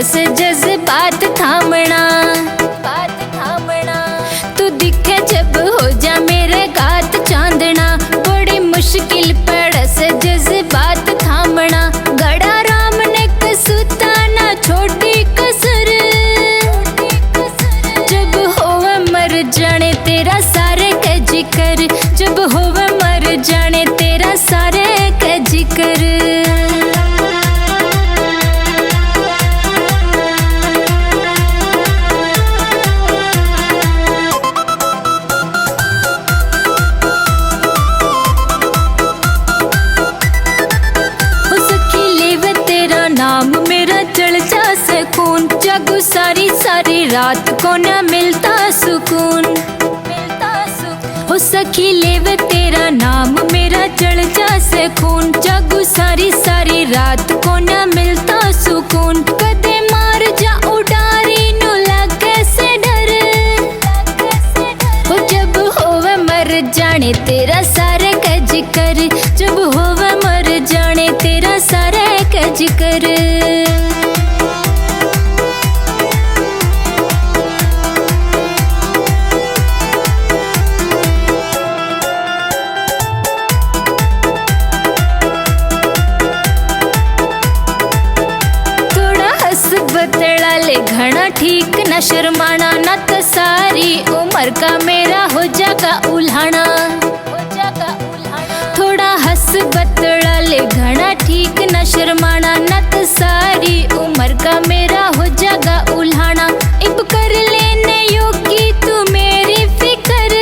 से जज्बात थामना, तू दिखे जब हो जा मेरे गात चांदना। बड़ी मुश्किल पड़ से जज्बात थामना, गड़ा राम ने कसूता ना छोटी कसर। जब होवे मर जाने तेरा सारे के जिक्र, जब होवे मर जाने तेरा सारे के जिक्र। नाम मेरा जल जा से खून, जागू सारी सारी रात को न मिलता सुकून। हो सखी लेवे तेरा नाम मेरा जल जा से खून, जागू सारी सारी रात को न मिलता सुकून। कदे मार जा उडारी नु लागे से डर, हो जब होवे मर जाने तेरा सारे का जिक्र, जब होवे मर जाने तेरा सारे का जिक्र। बतला ले घना ठीक न शर्माना, न तो सारी उम्र का मेरा हो जागा उल्हाना। थोड़ा हंस बतला ले घना ठीक न शर्माना, न तो सारी उम्र का मेरा हो जागा उल्हाना। इब कर लेने योगी तू मेरी फिकर,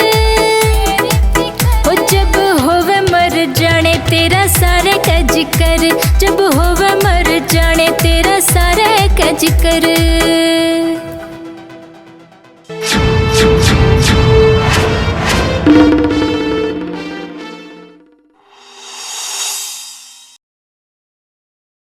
हो जब होवे मर जाने तेरा सारे का जिक्र, जब होवे मर जाने तेरा सारे का जिक्र।